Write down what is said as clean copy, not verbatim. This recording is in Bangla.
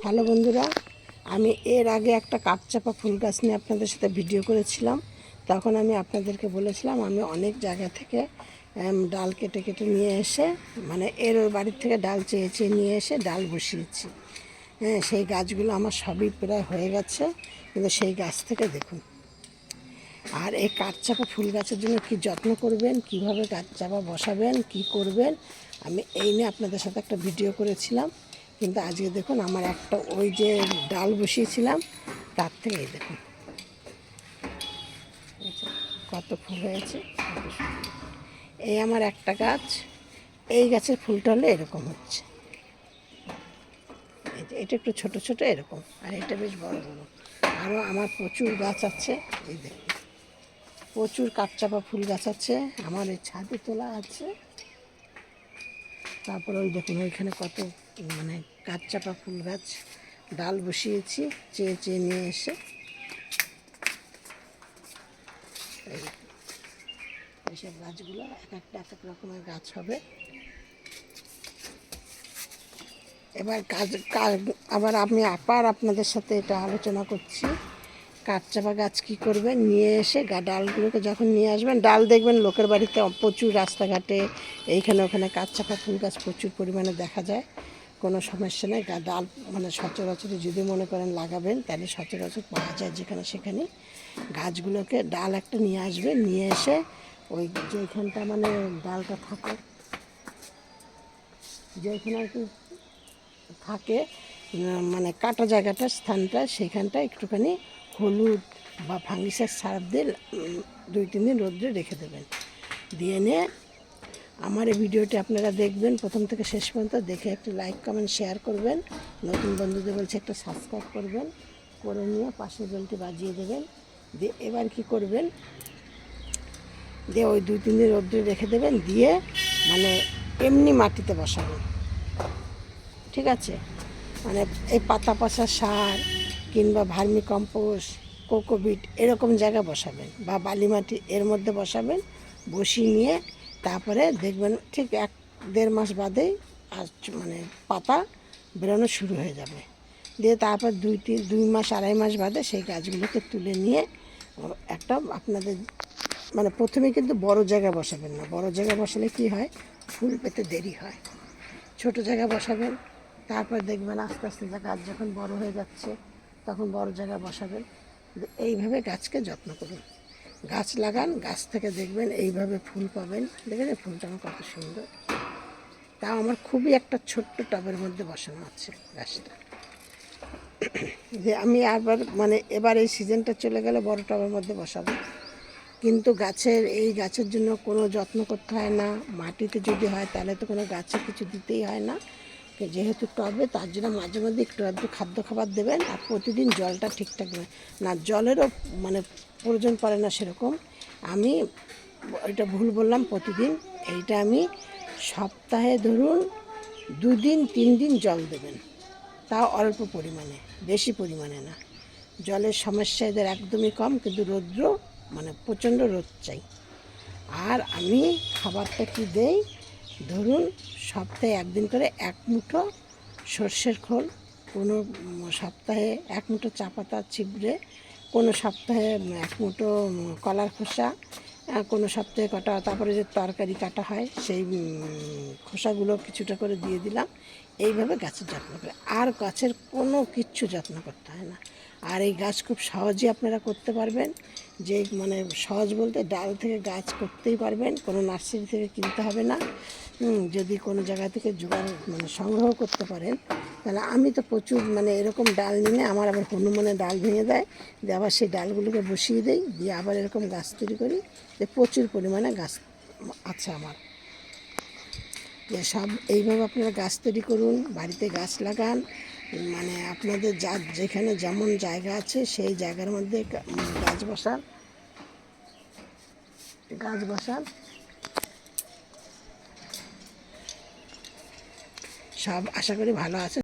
হ্যালো বন্ধুরা, আমি এর আগে একটা কাঠচাপা ফুল গাছ নিয়ে আপনাদের সাথে ভিডিও করেছিলাম। তখন আমি আপনাদেরকে বলেছিলাম আমি অনেক জায়গা থেকে ডাল কেটে কেটে নিয়ে এসে, মানে এর ওর বাড়ির থেকে ডাল চেয়ে চেয়ে নিয়ে এসে ডাল বসিয়েছি। হ্যাঁ, সেই গাছগুলো আমার সবই প্রায় হয়ে গেছে, কিন্তু সেই গাছ থেকে দেখুন। আর এই কাঠচাপা ফুল গাছের জন্য কি যত্ন করবেন, কিভাবে কাঠচাপা বসাবেন, কি করবেন, আমি এই নিয়ে আপনাদের সাথে একটা ভিডিও করেছিলাম। কিন্তু আজকে দেখুন আমার একটা ওই যে ডাল বসিয়েছিলাম তার থেকে এই দেখুন কত ফুল হয়েছে, কত সুন্দর। এই আমার একটা গাছ, এই গাছের ফুলটা হলে এরকম হচ্ছে। এই যে এটা একটু ছোট ছোট এরকম, আর এটা বেশ বড় বড়। আরও আমার প্রচুর গাছ আছে, এই দেখুন প্রচুর কাঠচাপা ফুল গাছ আছে আমার, এই ছাদে তোলা আছে। তারপরে ওই দেখুন ওইখানে কত মানে কাঠচাপা ফুল গাছ ডাল বসিয়েছি চেয়ে চেয়ে নিয়ে এসে। এইসব গাছগুলো এক একটা এক এক রকমের গাছ হবে। এবার আবার আমি আপনাদের সাথে এটা আলোচনা করছি। কাঠচাপা গাছ কী করবেন, নিয়ে এসে ডালগুলোকে যখন নিয়ে আসবেন, ডাল দেখবেন লোকের বাড়িতে প্রচুর, রাস্তাঘাটে এইখানে ওখানে কাঠচাপা ফুল গাছ প্রচুর পরিমাণে দেখা যায়। কোনো সমস্যা নেই, ডাল মানে সচরাচর যদি মনে করেন লাগাবেন তাহলে সচরাচর পাওয়া যায় যেখানে সেখানে। গাছগুলোকে ডাল একটা নিয়ে আসবেন, নিয়ে এসে ওই যেখানটা মানে ডালটা থাকে, যেখানে আর কি থাকে মানে কাটা জায়গাটা স্থানটা, সেখানটা একটুখানি হলুদ বা ফাঙ্গিসাইড সার্ফ দিয়ে 2-3 দিন রোদ্রে রেখে দেবেন। দিয়ে নিয়ে আমার এই ভিডিওটি আপনারা দেখবেন প্রথম থেকে শেষ পর্যন্ত, দেখে একটু লাইক কমেন্ট শেয়ার করবেন। নতুন বন্ধুদের বলছে একটা সাবস্ক্রাইব করবেন, করে নিয়ে পাশের বেলটি বাজিয়ে দেবেন। দিয়ে এবার কি করবেন, দিয়ে ওই 2-3 দিন রোদ্রে রেখে দেবেন, দিয়ে মানে এমনি মাটিতে বসাবেন, ঠিক আছে? মানে এই পাতা পচা সার কিংবা ভার্মি কম্পোস্ট, কোকোবিট এরকম জায়গায় বসাবেন, বা বালি মাটি এর মধ্যে বসাবেন। বসিয়ে নিয়ে তারপরে দেখবেন ঠিক 1-1.5 মাস বাদেই আর মানে পাতা বেরোনো শুরু হয়ে যাবে। দিয়ে তারপর 2 মাস 2.5 মাস বাদে সেই গাছগুলোকে তুলে নিয়ে একটা আপনাদের মানে প্রথমে কিন্তু বড় জায়গায় বসাবেন না। বড় জায়গায় বসালে কি হয়, ফুল পেতে দেরি হয়। ছোট জায়গায় বসাবেন, তারপর দেখবেন আস্তে আস্তে গাছ যখন বড় হয়ে যাচ্ছে তখন বড় জায়গায় বসাবেন। এইভাবে গাছকে যত্ন করুন, গাছ লাগান, গাছ থেকে দেখবেন এইভাবে ফুল পাবেন। দেখেন ফুলটা আমার কত সুন্দর। তাও আমার খুবই একটা ছোট্ট টবের মধ্যে বসানো আছে গাছটা। যে আমি আবার মানে এবার এই সিজনটা চলে গেলে বড় টবের মধ্যে বসাবো। কিন্তু এই গাছের জন্য কোনো যত্ন করতে হয় না। মাটিতে যদি হয় তাহলে তো কোনো গাছে কিছু দিতেই হয় না, যেহেতু টবে, তার জন্য মাঝে মধ্যে একটু আধটু খাদ্য খাবার দেবেন। আর প্রতিদিন জলটা ঠিকঠাক দেবেন না, জলেরও মানে প্রয়োজন পড়ে না সেরকম। আমি এটা ভুল বললাম, প্রতিদিন এইটা আমি সপ্তাহে ধরুন 2 দিন 3 দিন জল দেবেন, তাও অল্প পরিমাণে, বেশি পরিমাণে না। জলের সমস্যা এদের একদমই কম, কিন্তু রৌদ্র মানে প্রচণ্ড রোদ চাই। আর আমি খাবারটা কি দেই, ধরুন সপ্তাহে 1 দিন করে 1 মুঠো সর্ষের খোল, কোনো সপ্তাহে 1 মুঠো চা পাতা চিবড়ে, কোনো সপ্তাহে 1 মুঠো কলার খোসা, কোনো সপ্তাহে কটা, তারপরে যে তরকারি কাটা হয় সেই খোসাগুলো কিছুটা করে দিয়ে দিলাম। এইভাবে গাছের যত্ন করে, আর গাছের কোনো কিচ্ছু যত্ন করতে হয় না। আর এই গাছ খুব সহজেই আপনারা করতে পারবেন। যে মানে সহজ বলতে ডাল থেকে গাছ করতেই পারবেন, কোনো নার্সারি থেকে কিনতে হবে না। যদি কোনো জায়গা থেকে জোগাড় মানে সংগ্রহ করতে পারেন, তাহলে আমি তো প্রচুর মানে এরকম ডাল নিলে আমার আবার হনুমানে ডাল ভেঙে দেয়, দিয়ে আবার সেই ডালগুলোকে বসিয়ে দেই, দিয়ে আবার এরকম গাছ তৈরি করি। যে প্রচুর পরিমাণে গাছ আছে আমার। যে সব এইভাবে আপনারা গাছ তৈরি করুন, বাড়িতে গাছ লাগান। মানে আপনাদের যেখানে যেমন জায়গা আছে সেই জায়গার মধ্যে গাছ বসান। সব আশা করি ভালো আছে।